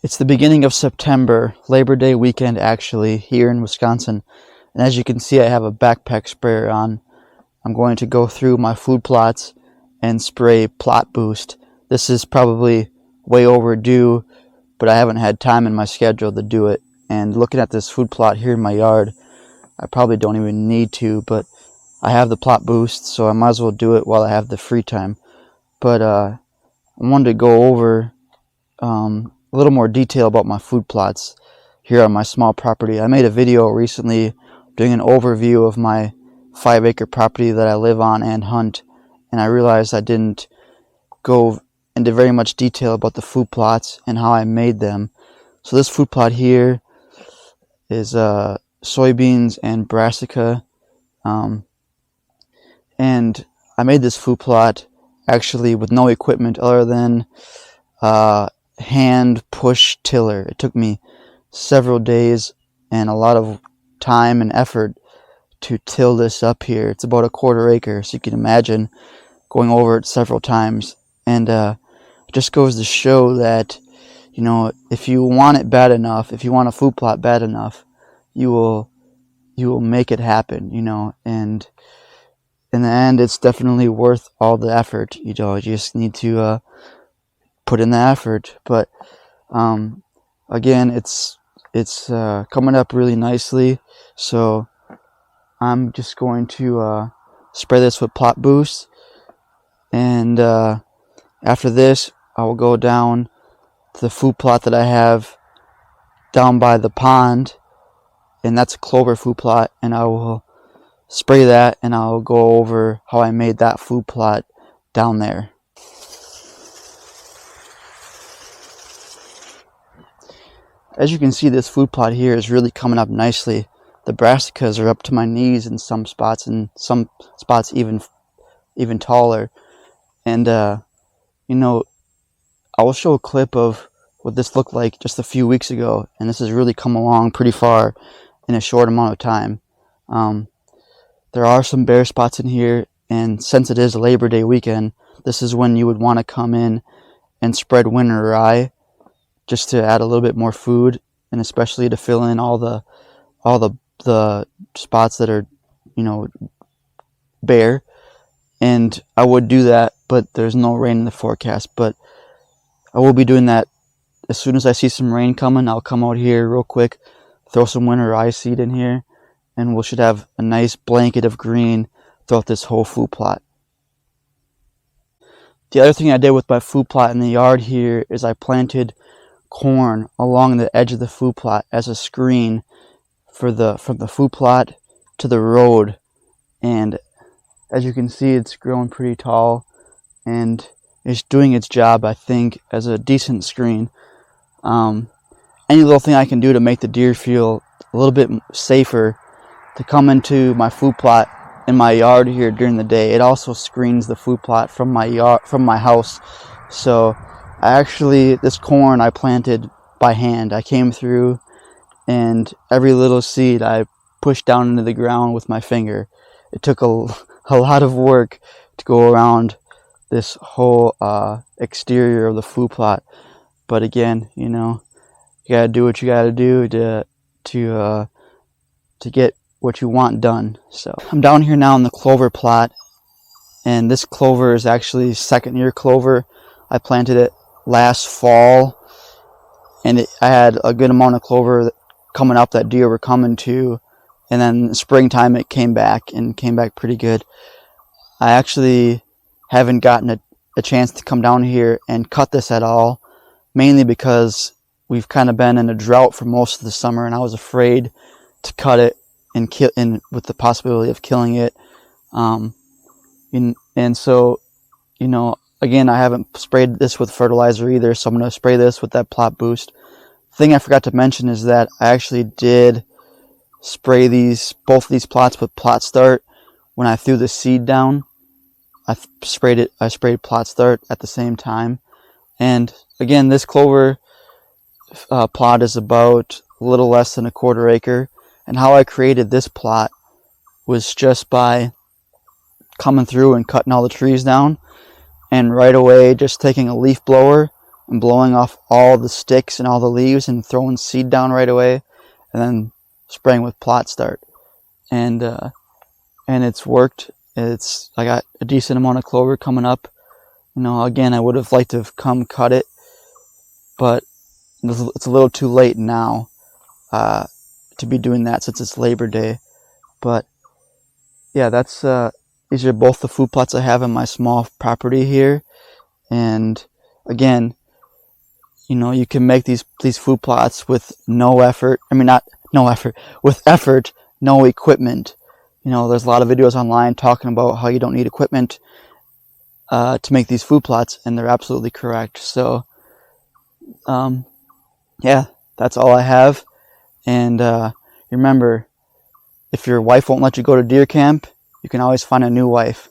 It's the beginning of September, Labor Day weekend actually, here in Wisconsin. And as you can see, I have a backpack sprayer on. I'm going to go through my food plots and spray plot boost. This is probably way overdue, but I haven't had time in my schedule to do it. And looking at this food plot here in my yard, I probably don't even need to, but I have the plot boost, so I might as well do it while I have the free time. But I wanted to go over a little more detail about my food plots here on my small property. I made a video recently doing an overview of my 5-acre property that I live on and hunt, and I realized I didn't go into very much detail about the food plots and how I made them. So this food plot here is soybeans and brassica, and I made this food plot actually with no equipment other than hand push tiller. It took me several days and a lot of time and effort to till this up here. It's about a 1/4 acre, so you can imagine going over it several times. And it just goes to show that, you know, if you want it bad enough, if you want a food plot bad enough, you will make it happen, you know. And in the end, it's definitely worth all the effort. You know, you just need to put in the effort. But again, it's coming up really nicely, so I'm just going to spray this with plot boost, and after this I will go down to the food plot that I have down by the pond, and that's a clover food plot, and I will spray that, and I'll go over how I made that food plot down there. As you can see, this food plot here is really coming up nicely. The brassicas are up to my knees in some spots, and some spots even taller. And you know, I will show a clip of what this looked like just a few weeks ago, and this has really come along pretty far in a short amount of time. There are some bare spots in here, and since it is a Labor Day weekend, this is when you would want to come in and spread winter rye, just to add a little bit more food, and especially to fill in all the spots that are, you know, bare. And I would do that, but there's no rain in the forecast. But I will be doing that as soon as I see some rain coming. I'll come out here real quick, throw some winter rye seed in here, and we should have a nice blanket of green throughout this whole food plot. The other thing I did with my food plot in the yard here is I planted corn along the edge of the food plot as a screen from the food plot to the road. And as you can see, it's growing pretty tall, and it's doing its job, I think, as a decent screen. Any little thing I can do to make the deer feel a little bit safer to come into my food plot in my yard here during the day, it also screens the food plot from my house. So this corn I planted by hand. I came through, and every little seed I pushed down into the ground with my finger. It took a lot of work to go around this whole exterior of the food plot. But again, you know, you gotta do what you gotta do to get what you want done. So I'm down here now in the clover plot, and this clover is actually 2nd-year clover. I planted it last fall, and I had a good amount of clover coming up that deer were coming to, and then in springtime it came back pretty good. I actually haven't gotten a chance to come down here and cut this at all, mainly because we've kind of been in a drought for most of the summer, and I was afraid to cut it and with the possibility of killing it. And so, you know, again, I haven't sprayed this with fertilizer either, so I'm going to spray this with that plot boost. The thing I forgot to mention is that I actually did spray both of these plots with plot start when I threw the seed down. I sprayed plot start at the same time. And again, this clover plot is about a little less than a 1/4 acre. And how I created this plot was just by coming through and cutting all the trees down, and right away just taking a leaf blower and blowing off all the sticks and all the leaves and throwing seed down right away, and then spraying with plot start. And it's worked. I got a decent amount of clover coming up. Again, I would have liked to have come cut it, but it's a little too late now to be doing that since it's Labor Day. But yeah, these are both the food plots I have in my small property here. And again, you can make these food plots with no effort. I mean, not no effort, with effort, no equipment. There's a lot of videos online talking about how you don't need equipment to make these food plots, and they're absolutely correct. So, yeah, that's all I have. And remember, if your wife won't let you go to deer camp, you can always find a new wife.